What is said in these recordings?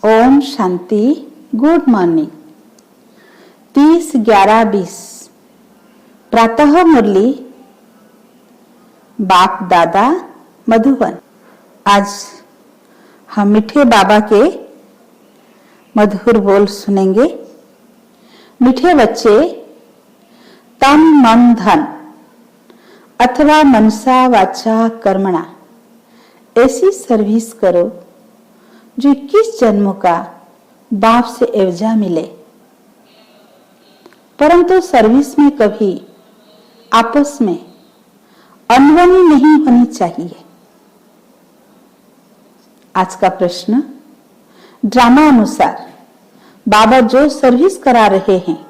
Om Shanti. Good morning. 30/11/20 प्रातः मुरली बाप दादा मधुबन। आज हम मीठे बाबा के मधुर बोल सुनेंगे। मीठे बच्चे, तन मन धन अथवा मनसा वाचा कर्मणा ऐसी सर्विस करो जो 21 जन्मों का बाप से एवजा मिले। परंतु सर्विस में कभी आपस में अनबनी नहीं होनी चाहिए। आज का प्रश्न, ड्रामा अनुसार बाबा जो सर्विस करा रहे हैं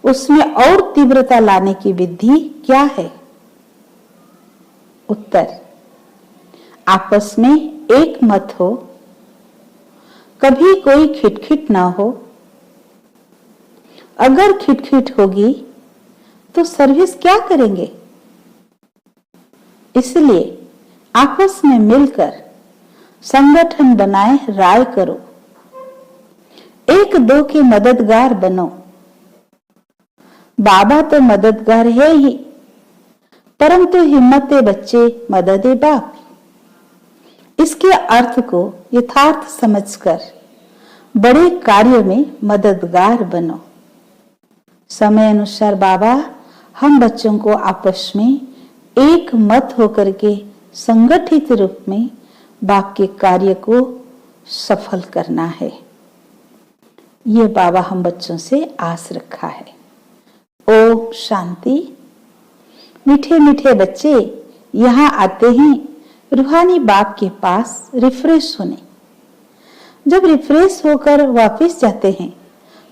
उसमें और तीव्रता लाने की विधि क्या है? उत्तर, आपस में एक मत हो, कभी कोई खिटखिट ना हो। अगर खिटखिट होगी तो सर्विस क्या करेंगे? इसलिए आपस में मिलकर संगठन बनाए राय करो, एक दो के मददगार बनो। बाबा तो मददगार है ही, परंतु हिम्मते बच्चे मददे बाप। इसके अर्थ को यथार्थ समझकर बड़े कार्य में मददगार बनो। समय अनुसार बाबा हम बच्चों को आपस में एक मत होकर के संगठित रूप में बाप के कार्य को सफल करना है। ये बाबा हम बच्चों से आस रखा है। ओम शांति। मीठे मीठे बच्चे यहाँ आते ही रूहानी बाप के पास रिफ्रेश होने। जब रिफ्रेश होकर वापस जाते हैं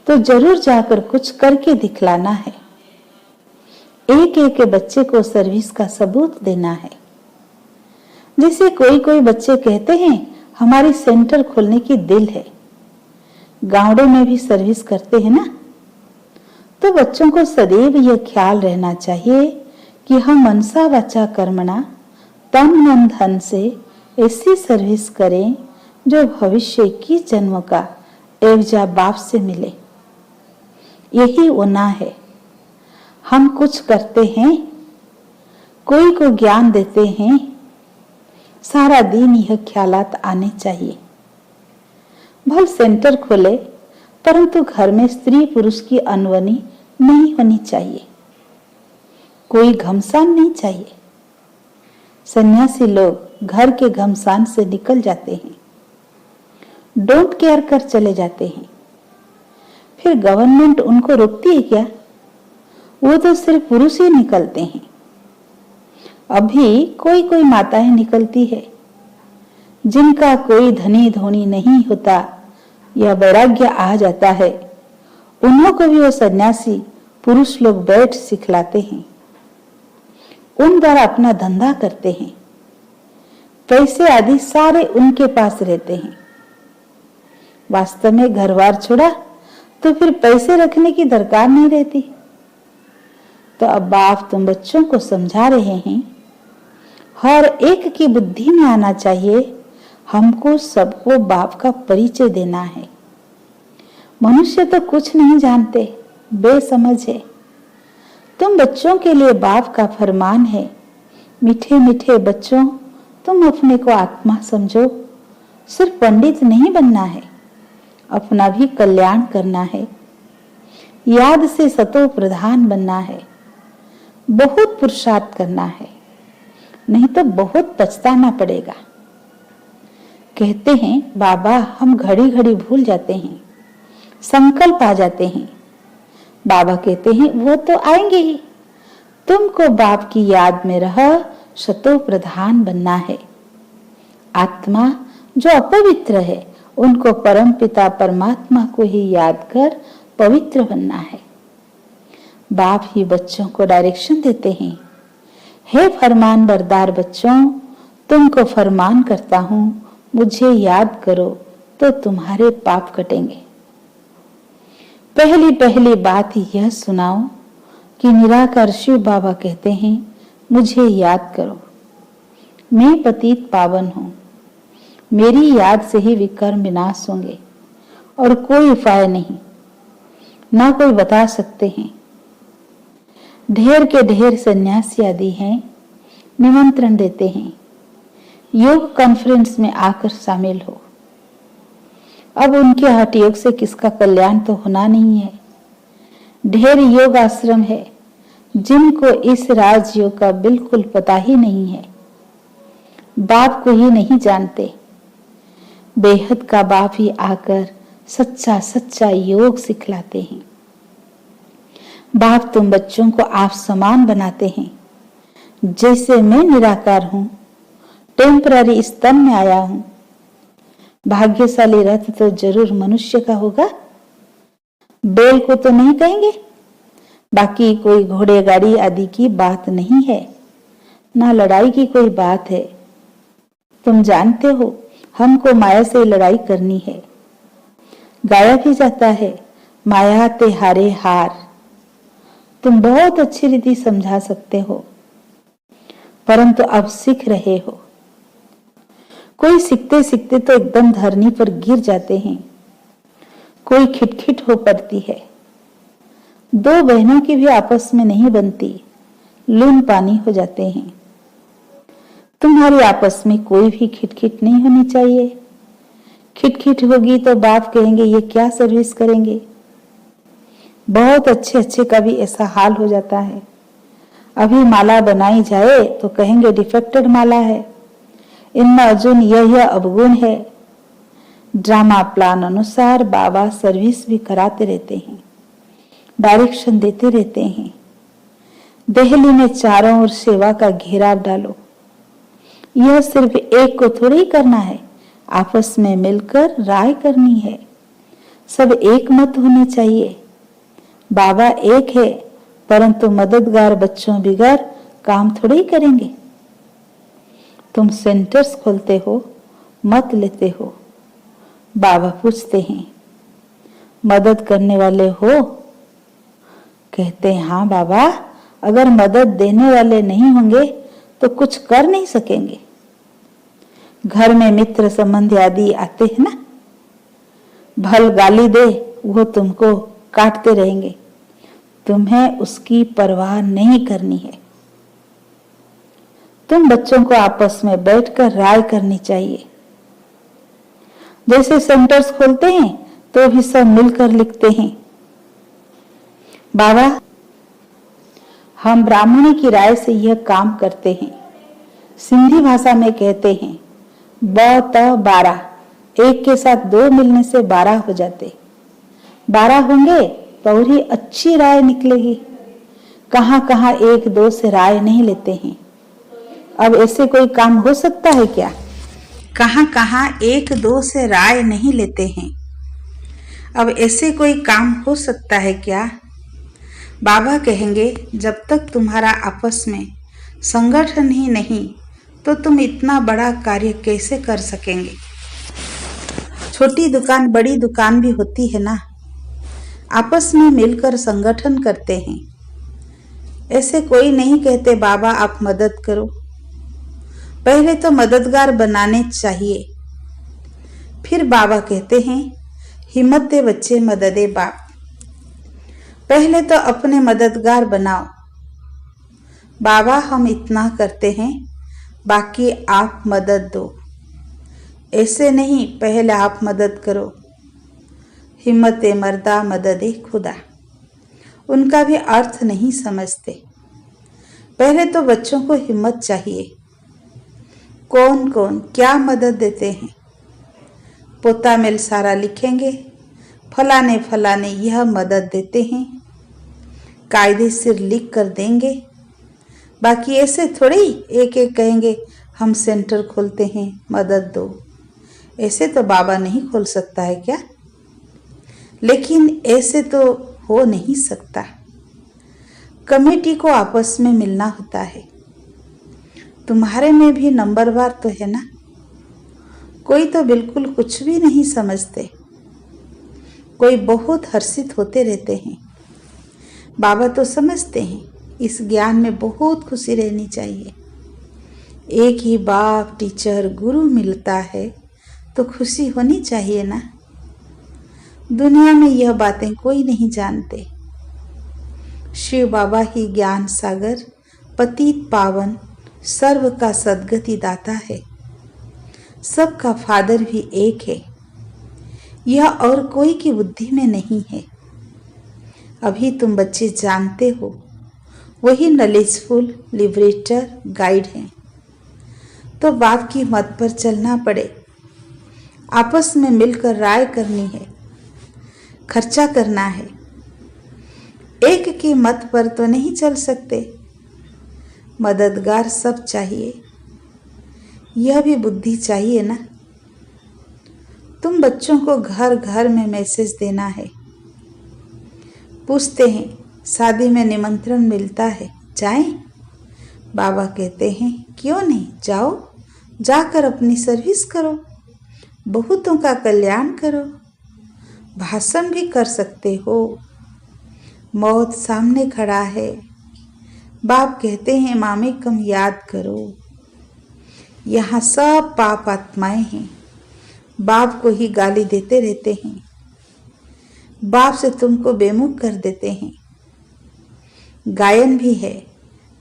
तो जरूर जाकर कुछ करके दिखलाना है। एक एक बच्चे को सर्विस का सबूत देना है। जैसे कोई कोई बच्चे कहते हैं हमारी सेंटर खोलने की दिल है, गांवों में भी सर्विस करते हैं ना। तो बच्चों को सदैव यह ख्याल रहना चाहिए कि हम मनसा वाचा कर्मणा तन मन धन से ऐसी सर्विस करें जो भविष्य 21 जन्मों का एवजा बाप से मिले। यही होना है। हम कुछ करते हैं, कोई को ज्ञान देते हैं, सारा दिन यह ख्यालात आने चाहिए। भल सेंटर खोले, परंतु घर में स्त्री पुरुष की अनबनी नहीं होनी चाहिए, कोई घमसान नहीं चाहिए। सन्यासी लोग घर के घमसान से निकल जाते हैं, डोंट केयर कर चले जाते हैं। फिर गवर्नमेंट उनको रोकती है क्या? वो तो सिर्फ पुरुष ही निकलते हैं। अभी कोई कोई माताएं निकलती है जिनका कोई धनी धोनी नहीं होता या वैराग्य आ जाता है, उन्हों को भी वो सन्यासी पुरुष लोग बैठ सिखलाते हैं। उन द्वारा अपना धंधा करते हैं, पैसे आदि सारे उनके पास रहते हैं। वास्तव में घर-बार छोड़ा तो फिर पैसे रखने की दरकार नहीं रहती। तो अब बाप तुम बच्चों को समझा रहे हैं, हर एक की बुद्धि में आना चाहिए हमको सबको बाप का परिचय देना है। मनुष्य तो कुछ नहीं जानते, बेसमझ है। तुम बच्चों के लिए बाप का फरमान है, मीठे मीठे बच्चों तुम अपने को आत्मा समझो। सिर्फ पंडित नहीं बनना है, अपना भी कल्याण करना है। याद से सतो प्रधान बनना है, बहुत पुरुषार्थ करना है, नहीं तो बहुत पछताना पड़ेगा। कहते हैं बाबा हम घड़ी घड़ी भूल जाते हैं, संकल्प आ जाते हैं। बाबा कहते हैं वो तो आएंगे ही, तुमको बाप की याद में रह शतो प्रधान बनना है। आत्मा जो अपवित्र है उनको परम पिता परमात्मा को ही याद कर पवित्र बनना है। बाप ही बच्चों को डायरेक्शन देते हैं, हे फरमान बरदार बच्चों, तुमको फरमान करता हूं, मुझे याद करो तो तुम्हारे पाप कटेंगे। पहली पहली बात यह सुनाओ कि निराकार शिव बाबा कहते हैं मुझे याद करो, मैं पतित पावन हूं, मेरी याद से ही विकर्म विनाश होंगे और कोई उपाय नहीं, ना कोई बता सकते हैं। ढेर के ढेर सन्यासी आदि हैं, निमंत्रण देते हैं, योग कॉन्फ्रेंस में आकर शामिल हो। अब उनके हठ योग से किसका कल्याण तो होना नहीं है। ढेर योग आश्रम है जिनको इस राजयोग का बिल्कुल पता ही नहीं है, बाप को ही नहीं जानते। बेहद का बाप ही आकर सच्चा सच्चा योग सिखलाते हैं। बाप तुम बच्चों को आप समान बनाते हैं। जैसे मैं निराकार हूं, टेम्पररी इस तन में आया हूं। भाग्यशाली रथ तो जरूर मनुष्य का होगा, बैल को तो नहीं कहेंगे। बाकी कोई घोड़े गाड़ी आदि की बात नहीं है, ना लड़ाई की कोई बात है। तुम जानते हो हमको माया से लड़ाई करनी है। गाया भी जाता है, माया ते हारे हार। तुम बहुत अच्छी रीति समझा सकते हो, परंतु अब सीख रहे हो। कोई सीखते सीखते तो एकदम धरनी पर गिर जाते हैं, कोई खिटखिट हो पड़ती है। दो बहनों की भी आपस में नहीं बनती, लून पानी हो जाते हैं। तुम्हारी आपस में कोई भी खिटखिट नहीं होनी चाहिए। खिटखिट होगी तो बाप कहेंगे ये क्या सर्विस करेंगे। बहुत अच्छे अच्छे का भी ऐसा हाल हो जाता है। अभी माला बनाई जाए तो कहेंगे डिफेक्टेड माला है, इनमें अर्जुन यह अवगुण है। ड्रामा प्लान अनुसार बाबा सर्विस भी कराते रहते हैं, डायरेक्शन देते रहते हैं। दिल्ली में चारों ओर सेवा का घेराव डालो। यह सिर्फ एक को थोड़ी करना है, आपस में मिलकर राय करनी है। सब एक मत होने चाहिए। बाबा एक है, परंतु मददगार बच्चों बिगैर काम थोड़े ही करेंगे। तुम सेंटर्स खोलते हो, मत लेते हो। बाबा पूछते हैं मदद करने वाले हो? कहते हैं हाँ बाबा, अगर मदद देने वाले नहीं होंगे तो कुछ कर नहीं सकेंगे। घर में मित्र संबंधी आदि आते हैं ना, भल गाली दे वो तुमको काटते रहेंगे, तुम्हें उसकी परवाह नहीं करनी है। तुम बच्चों को आपस में बैठकर राय करनी चाहिए। जैसे सेंटर्स खोलते हैं तो भी सब मिलकर लिखते हैं बाबा हम ब्राह्मणी की राय से यह काम करते हैं। सिंधी भाषा में कहते हैं ब त 12, एक के साथ दो मिलने से 12 हो जाते। 12 होंगे तो और ही अच्छी राय निकलेगी। कहां कहां एक दो से राय नहीं लेते हैं। अब ऐसे कोई काम हो सकता है क्या? कहां कहां एक दो से राय नहीं लेते हैं। अब ऐसे कोई काम हो सकता है क्या? बाबा कहेंगे जब तक तुम्हारा आपस में संगठन ही नहीं तो तुम इतना बड़ा कार्य कैसे कर सकेंगे। छोटी दुकान बड़ी दुकान भी होती है ना, आपस में मिलकर संगठन करते हैं। ऐसे कोई नहीं कहते बाबा आप मदद करो, पहले तो मददगार बनाने चाहिए। फिर बाबा कहते हैं हिम्मत दे बच्चे मददे बाप। पहले तो अपने मददगार बनाओ। बाबा हम इतना करते हैं, बाकी आप मदद दो। ऐसे नहीं पहले आप मदद करो। हिम्मत मर्दा मदद खुदा, उनका भी अर्थ नहीं समझते। पहले तो बच्चों को हिम्मत चाहिए। कौन कौन क्या मदद देते हैं? पोता मेल सारा लिखेंगे फलाने फलाने यह मदद देते हैं, कायदे से लिख कर देंगे। बाकी ऐसे थोड़े ही एक एक कहेंगे हम सेंटर खोलते हैं मदद दो। ऐसे तो बाबा नहीं खोल सकता है क्या? लेकिन ऐसे तो हो नहीं सकता। कमेटी को आपस में मिलना होता है। तुम्हारे में भी नंबरवार तो है ना। कोई तो बिल्कुल कुछ भी नहीं समझते, कोई बहुत हर्षित होते रहते हैं। बाबा तो समझते हैं इस ज्ञान में बहुत खुशी रहनी चाहिए। एक ही बाप टीचर गुरु मिलता है तो खुशी होनी चाहिए ना। दुनिया में यह बातें कोई नहीं जानते। शिव बाबा ही ज्ञान सागर, पतित पावन, सर्व का सद्गति दाता है। सबका फादर भी एक है। यह और कोई की बुद्धि में नहीं है। अभी तुम बच्चे जानते हो, वही नॉलेजफुल लिबरेटर गाइड हैं। तो बाप की मत पर चलना पड़े। आपस में मिलकर राय करनी है, खर्चा करना है। एक की मत पर तो नहीं चल सकते। मददगार सब चाहिए। यह भी बुद्धि चाहिए ना। तुम बच्चों को घर घर में मैसेज देना है। पूछते हैं शादी में निमंत्रण मिलता है, जाएं? बाबा कहते हैं क्यों नहीं, जाओ, जाकर अपनी सर्विस करो, बहुतों का कल्याण करो। भाषण भी कर सकते हो। मौत सामने खड़ा है। बाप कहते हैं मामे कम याद करो। यहाँ सब पाप आत्माएं हैं। बाप को ही गाली देते रहते हैं। बाप से तुमको बेमुख कर देते हैं। गायन भी है,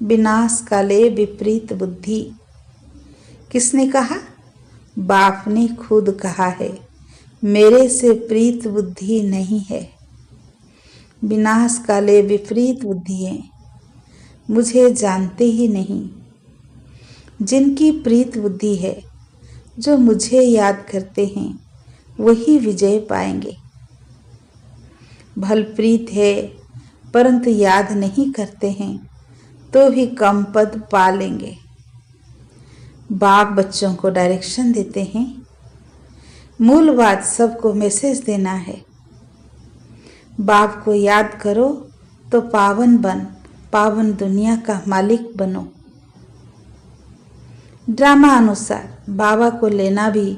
विनाश काले विपरीत बुद्धि। किसने कहा? बाप ने खुद कहा है, मेरे से प्रीत बुद्धि नहीं है। विनाश काले विपरीत बुद्धि है। मुझे जानते ही नहीं। जिनकी प्रीत बुद्धि है, जो मुझे याद करते हैं, वही विजय पाएंगे। भल प्रीत है परंतु याद नहीं करते हैं तो भी कम पद पा लेंगे। बाप बच्चों को डायरेक्शन देते हैं। मूल बात सबको मैसेज देना है। बाप को याद करो तो पावन बन, पावन दुनिया का मालिक बनो। ड्रामा अनुसार बाबा को लेना भी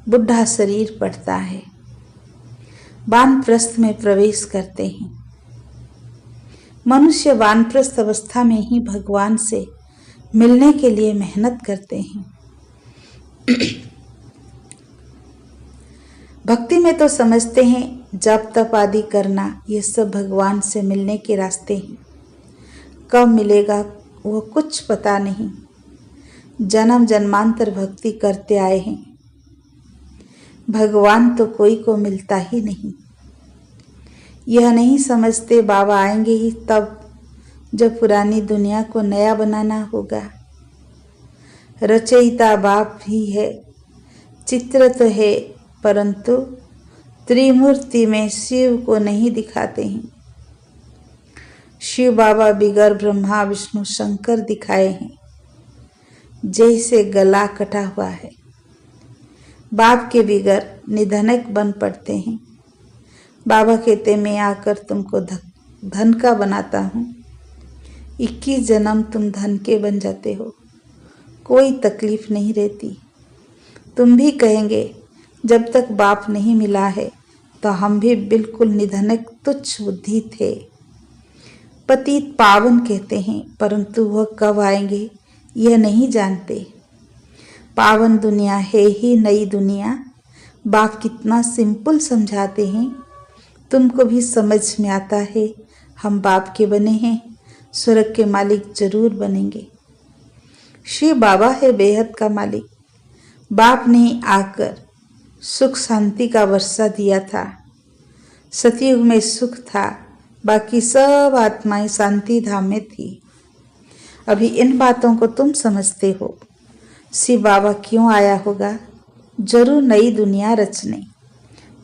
बुढ़ा शरीर पड़ता है। वानप्रस्थ में प्रवेश करते हैं। मनुष्य वानप्रस्थ अवस्था में ही भगवान से मिलने के लिए मेहनत करते हैं। भक्ति में तो समझते हैं जप तप आदि करना ये सब भगवान से मिलने के रास्ते हैं। कब मिलेगा वो कुछ पता नहीं। जन्म जन्मांतर भक्ति करते आए हैं। भगवान तो कोई को मिलता ही नहीं। यह नहीं समझते बाबा आएंगे ही तब, जब पुरानी दुनिया को नया बनाना होगा। रचयिता बाप भी है, चित्र तो है, परंतु त्रिमूर्ति में शिव को नहीं दिखाते हैं। शिव बाबा बिगर ब्रह्मा विष्णु शंकर दिखाए हैं, जैसे गला कटा हुआ है। बाप के बिगर निधनक बन पड़ते हैं। बाबा कहते मैं आकर तुमको धन का बनाता हूँ। 21 जन्म तुम धन के बन जाते हो, कोई तकलीफ नहीं रहती। तुम भी कहेंगे जब तक बाप नहीं मिला है तो हम भी बिल्कुल निधनक तुच्छ बुद्धि थे। पतित पावन कहते हैं, परंतु वह कब आएंगे यह नहीं जानते। पावन दुनिया है ही नई दुनिया। बाप कितना सिंपल समझाते हैं, तुमको भी समझ में आता है। हम बाप के बने हैं, स्वर्ग के मालिक जरूर बनेंगे। शिव बाबा है बेहद का मालिक। बाप ने आकर सुख शांति का वर्षा दिया था। सतयुग में सुख था, बाकी सब आत्माएं शांति धाम में थी। अभी इन बातों को तुम समझते हो। शिव बाबा क्यों आया होगा? जरूर नई दुनिया रचने,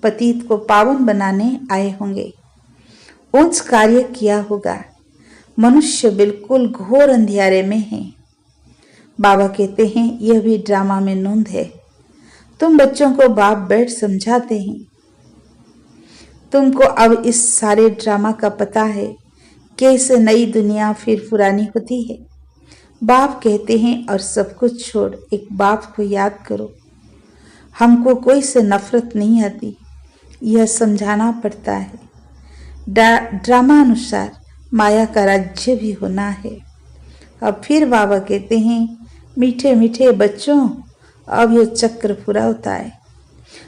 पतित को पावन बनाने आए होंगे। उच्च कार्य किया होगा। मनुष्य बिल्कुल घोर अंधियारे में है। बाबा कहते हैं यह भी ड्रामा में नूंद है। तुम बच्चों को बाप बैठ समझाते हैं। तुमको अब इस सारे ड्रामा का पता है, कैसे नई दुनिया फिर पुरानी होती है। बाप कहते हैं और सब कुछ छोड़ एक बाप को याद करो। हमको कोई से नफरत नहीं आती, यह समझाना पड़ता है। ड्रामा अनुसार माया का राज्य भी होना है। अब फिर बाबा कहते हैं मीठे मीठे बच्चों, अब यह चक्र पूरा होता है।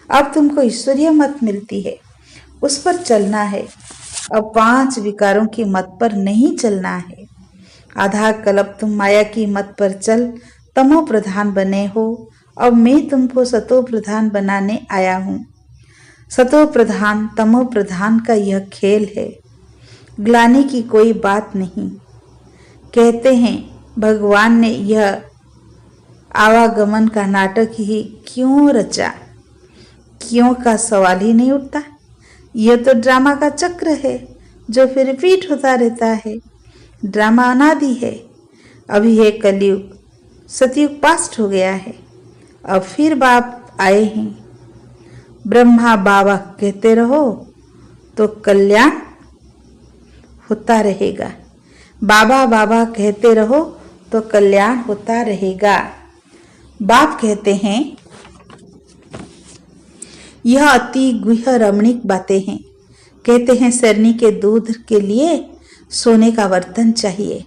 अब तुमको ईश्वरीय मत मिलती है, उस पर चलना है। अब 5 विकारों की मत पर नहीं चलना है। आधा कल्प तुम माया की मत पर चल तमो प्रधान बने हो। अब मैं तुमको सतो प्रधान बनाने आया हूँ। सतो प्रधान तमो प्रधान का यह खेल है, ग्लानि की कोई बात नहीं। कहते हैं भगवान ने यह आवागमन का नाटक ही क्यों रचा? क्यों का सवाल ही नहीं उठता। यह तो ड्रामा का चक्र है जो फिर रिपीट होता रहता है। ड्रामा अनादि है। अभी है कलयुग, सतयुग पास्ट हो गया है। अब फिर बाप आए हैं। ब्रह्मा बाबा कहते रहो तो कल्याण होता रहेगा। बाबा बाबा कहते रहो तो कल्याण होता रहेगा। बाप कहते हैं यह अति गुह्य रमणीक बातें हैं। कहते हैं सरनी के दूध के लिए सोने का बर्तन चाहिए।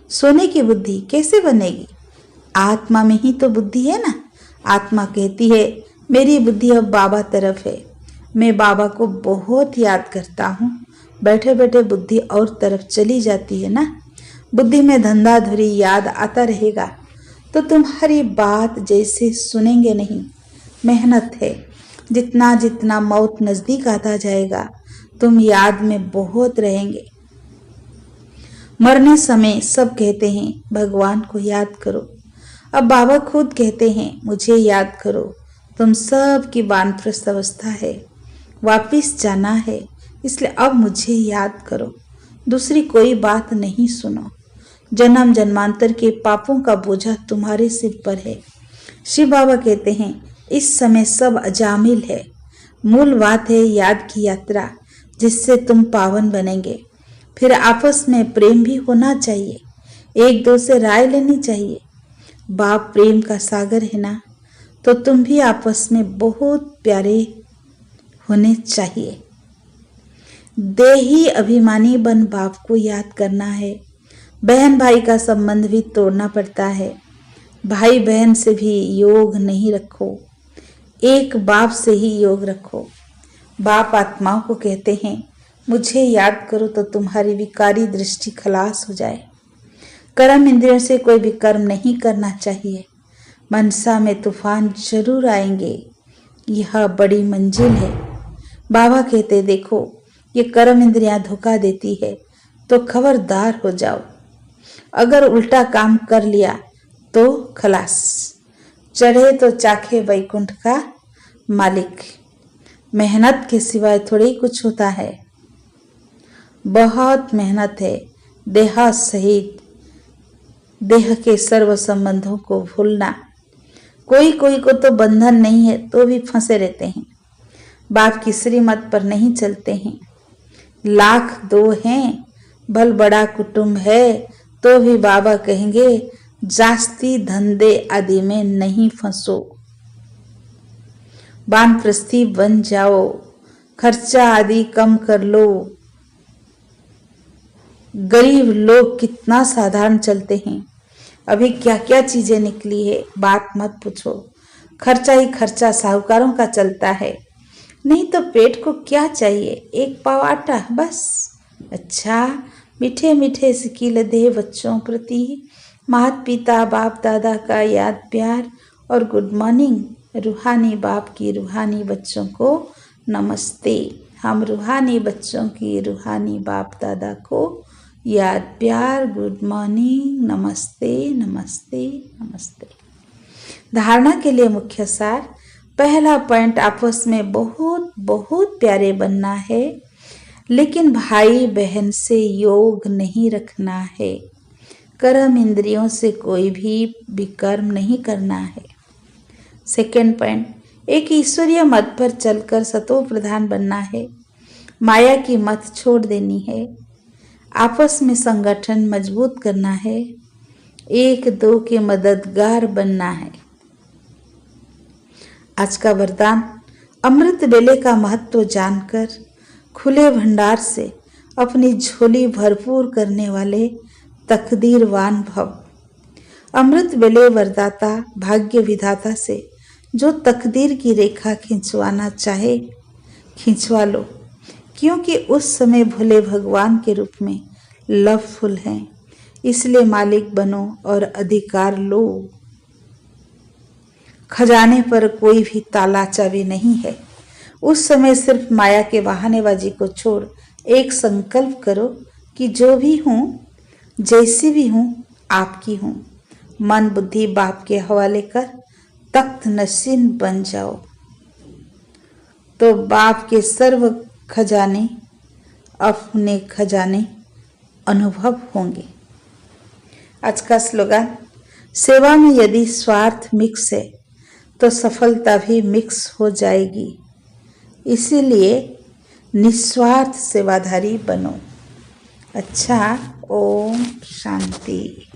सोने की बुद्धि कैसे बनेगी? आत्मा में ही तो बुद्धि है ना। आत्मा कहती है मेरी बुद्धि अब बाबा तरफ है। मैं बाबा को बहुत याद करता हूँ। बैठे बैठे बुद्धि और तरफ चली जाती है ना। बुद्धि में धंधाधुरी याद आता रहेगा तो तुम्हारी बात जैसे सुनेंगे नहीं। मेहनत है। जितना जितना मौत नजदीक आता जाएगा तुम याद में बहुत रहेंगे। मरने समय सब कहते हैं भगवान को याद करो। अब बाबा खुद कहते हैं मुझे याद करो। तुम सब की वानप्रस्थ अवस्था है, वापिस जाना है, इसलिए अब मुझे याद करो। दूसरी कोई बात नहीं सुनो। जन्म जन्मांतर के पापों का बोझा तुम्हारे सिर पर है। शिव बाबा कहते हैं इस समय सब अजामिल है। मूल बात है याद की यात्रा, जिससे तुम पावन बनेंगे। फिर आपस में प्रेम भी होना चाहिए, एक दो से राय लेनी चाहिए। बाप प्रेम का सागर है ना, तो तुम भी आपस में बहुत प्यारे होने चाहिए। देही अभिमानी बन बाप को याद करना है। बहन भाई का संबंध भी तोड़ना पड़ता है। भाई बहन से भी योग नहीं रखो, एक बाप से ही योग रखो। बाप आत्माओं को कहते हैं मुझे याद करो तो तुम्हारी विकारी दृष्टि खलास हो जाए। कर्म इंद्रियों से कोई भी कर्म नहीं करना चाहिए। मनसा में तूफान जरूर आएंगे, यह बड़ी मंजिल है। बाबा कहते देखो ये कर्म इंद्रियां धोखा देती है तो खबरदार हो जाओ। अगर उल्टा काम कर लिया तो खलास। चढ़े तो चाखे वैकुंठ का मालिक। मेहनत के सिवाय थोड़ी कुछ होता है। बहुत मेहनत है। देह सहित देह के सर्व संबंधों को भूलना। कोई कोई को तो बंधन नहीं है तो भी फंसे रहते हैं। बाप की श्रीमत पर नहीं चलते हैं। लाख दो हैं, भल बड़ा कुटुंब है तो भी बाबा कहेंगे जास्ती धंधे आदि में नहीं फंसो। वानप्रस्थी बन जाओ, खर्चा आदि कम कर लो। गरीब लोग कितना साधारण चलते हैं। अभी क्या क्या चीजें निकली है बात मत पूछो। खर्चा ही खर्चा साहूकारों का चलता है। नहीं तो पेट को क्या चाहिए, एक पाव आटा बस। अच्छा मीठे मीठे सिकील दे बच्चों प्रति माता पिता बाप दादा का याद प्यार और गुड मॉर्निंग। रूहानी बाप की रूहानी बच्चों को नमस्ते। हम रूहानी बच्चों की रूहानी बाप दादा को याद प्यार गुड मॉर्निंग नमस्ते नमस्ते नमस्ते। धारणा के लिए मुख्य सार। पहला पॉइंट आपस में बहुत बहुत प्यारे बनना है, लेकिन भाई बहन से योग नहीं रखना है। कर्म इंद्रियों से कोई भी विकर्म नहीं करना है। सेकेंड पॉइंट, एक ईश्वरीय मत पर चलकर सतो प्रधान बनना है। माया की मत छोड़ देनी है। आपस में संगठन मजबूत करना है। एक दो के मददगार बनना है। आज का वरदान, अमृत वेले का महत्व जानकर खुले भंडार से अपनी झोली भरपूर करने वाले तकदीरवान भव। अमृत वेले वरदाता भाग्य विधाता से जो तकदीर की रेखा खिंचवाना चाहे खिंचवा लो, क्योंकि उस समय भोले भगवान के रूप में लवफुल हैं। इसलिए मालिक बनो और अधिकार लो। खजाने पर कोई भी ताला चाबी नहीं है। उस समय सिर्फ माया के बहानेबाजी को छोड़ एक संकल्प करो कि जो भी हूं, जैसी भी हूं, आपकी हूं। मन बुद्धि बाप के हवाले कर तख्त नशीन बन जाओ, तो बाप के सर्व खजाने अपने खजाने अनुभव होंगे। आज का स्लोगन, सेवा में यदि स्वार्थ मिक्स है तो सफलता भी मिक्स हो जाएगी। इसीलिए निस्वार्थ सेवाधारी बनो। अच्छा, ओम शांति।